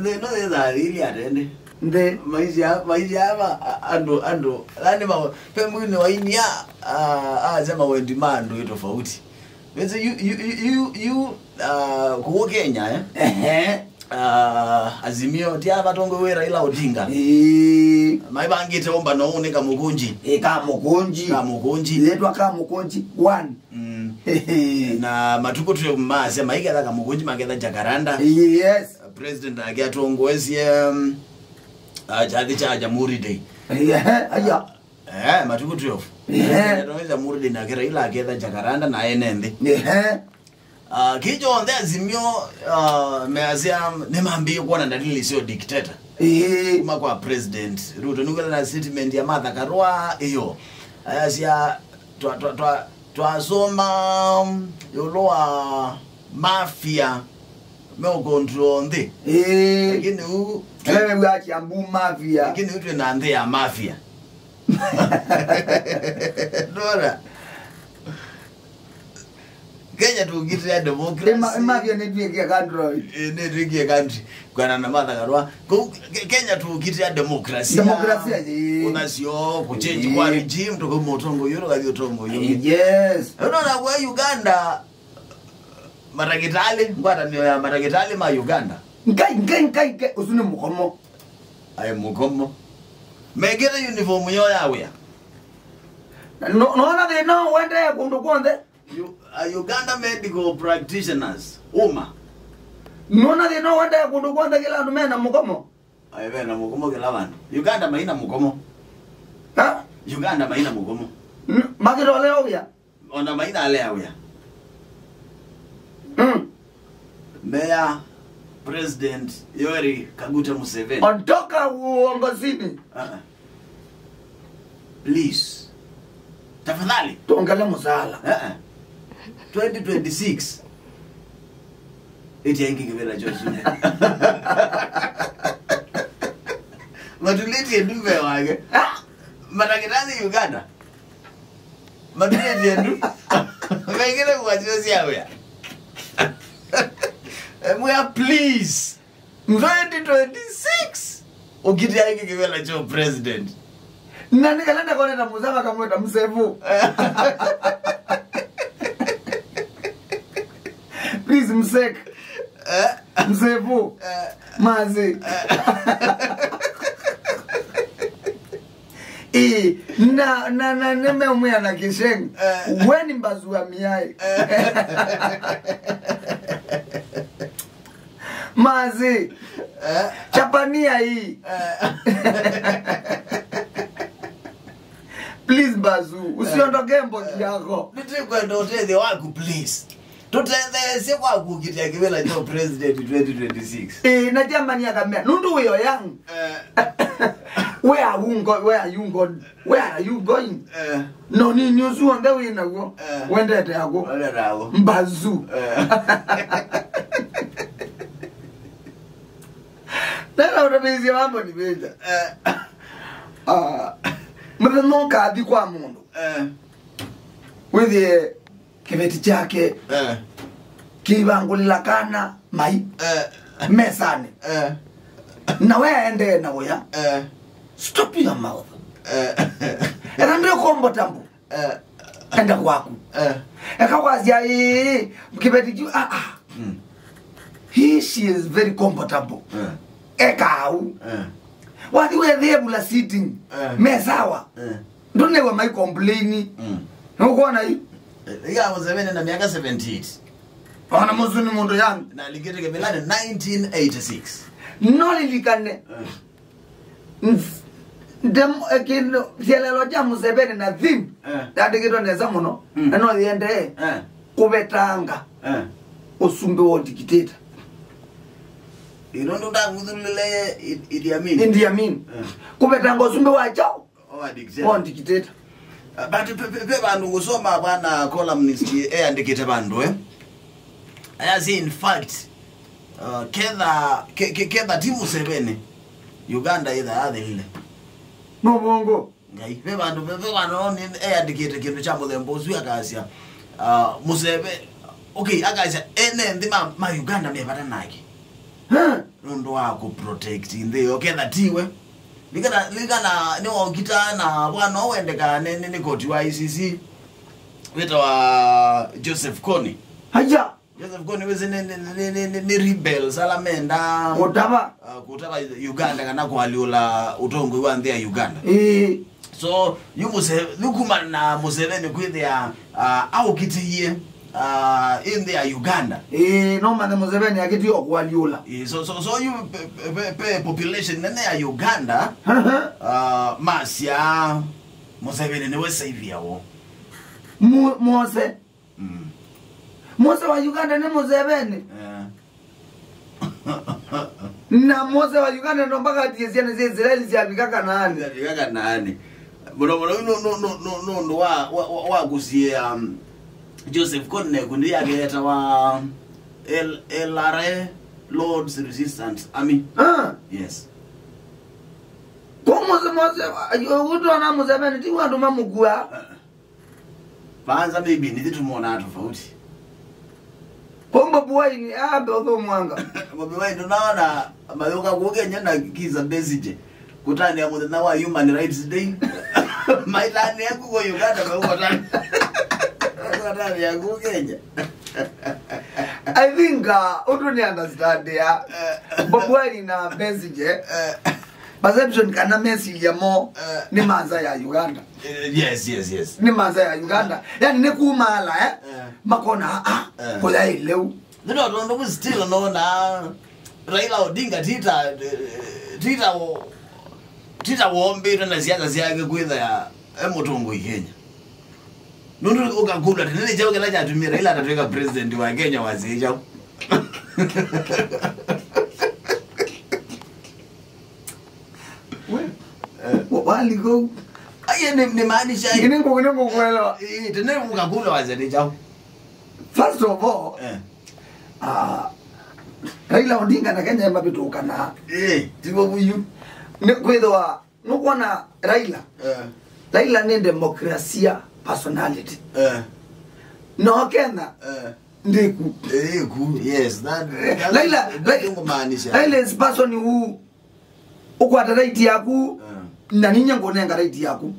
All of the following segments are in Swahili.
they know they are really attending. The Maisha ando lani ma pemwini wa inia sema we demand we tofauti. Wenze you kuko Kenya Azimio tia batongo we Raila Odinga. Maibangite omba no unika mukunji. Kamukunji. Letwa Kamukunji 1. Na matuko tu sema iga Kamukunji magenda Jacaranda. Yes. President agiatongozye jadi cha Jamhuri Day. Matuko tu yofu. Ndio Jamhuri Day na Raila agenda Jacaranda na enende. Kijo on there Azimio meazia nemambie kuona dalili sio dictator. Kuma kwa president Ruto nukela na statement ya Martha Karua hiyo. Ayazia twasoma yoloa mafia meo control ndi. Lakini huu wachi ambu mafia. Lakini huu na ndi ya mafia. Dora. Kenya tugitia democracy. Mafia netweke country. Netweke country. Kwa na Martha Karua. Kenya tugitia democracy. Democracy. Unasio kuchange kwa regime toko motongo yoro gadio tongo yoro. Yes. Unaona kwa Uganda Maragitali ngwata niyo ya Maragitali ma Uganda. Ngai usune mukomo. Aye mukomo. Megera uniform yo yawe. No they know when they kundu konde. Uganda medical practitioners. Uma. No they know when they kundu konde kila numena mukomo. Aye na mukomo kila bana. Uganda maina mukomo. Ha? Uganda maina mukomo. Magiro leo ya. Ona maina leo ya. Mayor President Yoweri Kaguta Museveni. Ontoka uongozini. Please. Tafadhali. Tuongele musala. 2026. Eti yangi kibela Joshua. Matuleti ndume wage. Maragitani Uganda. Matuleti ndu. Wengine kuwachozi yawe. We are please 2026 ukiti yake kibela cho president nani kalenda kone na muzama kamweta msevu please msek msevu mazi na neme umia na kisheng weni mbazua miyai mazi chapania hii please bazu usiondoke mboti yako nitikwenda uteze waku please tuteze waku kitia kibela cho president 2026 na jamani akamea nundu weyo yang where are you going no ni nyuzu onde wina go wendete yako mbazu Nana utabizi mambo ni beja. Mreno kadi kwa mundu. Wewe kibeti chake. Kibangulila kana mai. Mesane. Na wewe ende na weya. Stop your mouth. Eka ndio kombo tambu. Enda kwako. Eka wazia kibeti juu she is very comfortable. Ekau. Wadi we there bula sitting. Mesawa. Don't never my complaining. Nuko na hii. Ya Museveni na miaka 78. Ona muzuni mundu yangu. Na ligete kebelani 1986. No lilikane. Dem ekino sielelo ja Museveni na thim. Dade kito neza muno. Ano liende. Kubetanga. Osumbe wo dictator. Irondo ndangudulele Idi Amin. Kubetanga osumbe wa chao. Dictator. But pe bandu ngusoma bwana columnist andikite bandu as in fact keda timu 7 Uganda either adile no bongo ngai pe bandu ni andikite kintu cha muthembozu akasia Museveni okay akasia ene ndima ma Uganda mepata naki Ndo wako protect inde okenda tiwe likana ni wakitana bwana wendeka ni koti wa ICC weta wa Joseph Kony haja Joseph Kony weze ni rebel salamenda kutaba Uganda kana kwaliola utongo wa ndea Uganda so yumuse lukumana Museveni kwithia au kitiye in the Uganda no man Museveni akiti okwaliola so you population nene ya Uganda masya Museveni ne save yawo Mose Mose wa Uganda ne Museveni na Mose wa Uganda ndo mpaka tiesiane zile Israeli ziabikaka nani no wa kusia Joseph Kony kundi yake wa LRA Lord's Resistance Army yes como Mose uto na Museveni ti watu mamugua banza maybe ni tumona tofauti pomba boy ni odo mwanga bobi wai tunaona mayoka kugenya na kiza besije kutani ya mutana wa Human Rights Day mailani yangu kwa Uganda kwa tani kutani ya kugenya I think uto ni understand ya bobi wai na besije perception kana message ya mo ni manza ya Uganda yes ni manza ya Uganda yani ne kumala makona kola ileu ndo still no na Raila Odinga tita wombe na ziaga ziage kwitha ya emotongo Kenya nundu ukakula tene jawe kala chatumira Raila atatweka president wa Kenya wazija wali go aye ni maanisha inengo kwela tene ukakula wazija first of all Raila Odinga na Kenya mabituka na tibo buyu ne kwetwa no kona Raila ni demokrasia personality no Kenya ndiku yes that Raila is person who ukwata right yaku na ninya ngonenga right yaku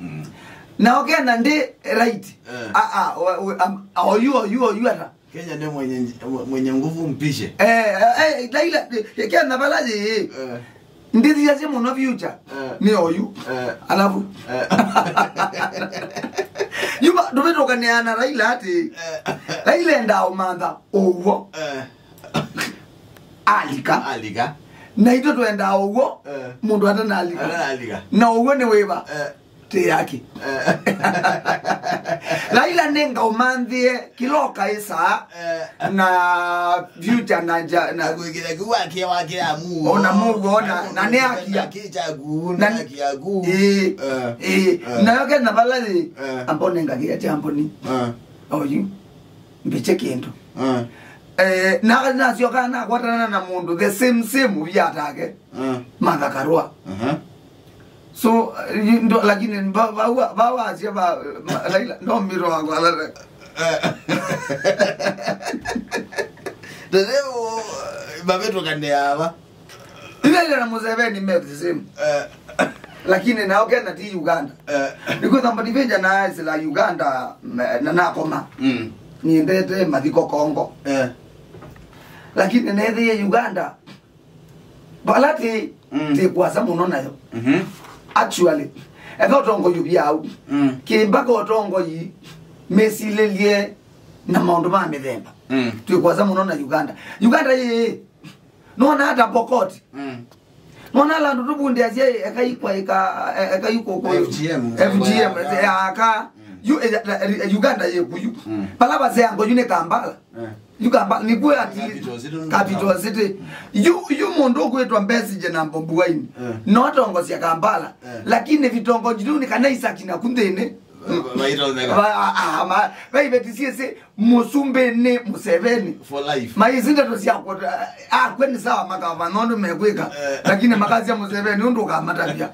na Kenya ndi right you ata Kenya ndio mwenye nguvu mpishe Raila Kenya balaji ndizi ya simu no future ni oyu alafu yuba dobeto kaniana Raila ati Raila ndao manda owo alika na ito twenda owo mundu atana alika na owo ni weba te yake Raila nenga umandhie kiloka isa na future na kuigira kuwake wake amu ona Mungu ona na ne akia na kiagu na yoke na balali ambone ngagete amboni oyu mbiche kintu na sio kana kwatana na mundu the same byatake manga karwa so ndo lakini bawa asia ba Raila ndo miro agwala Deo babeto kandeaba ile na Museveni medicine lakini na okay na ti Uganda because somebody venja na is la Uganda na nakoma ni ndete madiko Kongo lakini na ile Uganda balati te kwaza muno nayo actually eka otongo yubiau kimbaka otongo yi mesilelie na maundu ma mithemba tukwaza muno na Uganda ye no na hata Pokot mona la ndu bundi azie eka yuko ko FGM aka Uganda ye kuyu palaba ze ango yune Kampala Uganda ni kwa ati capital city you mundu kwetwa Mbesije na Mbombuwaini no tongo sia Kampala lakini vitongo jiduni kana Isaki na kundene baby tisiese musumbe ne Museveni for life maizinda tosia kwa kweni sawa makava nondo mekweka lakini makazi ya Museveni undu kamata pia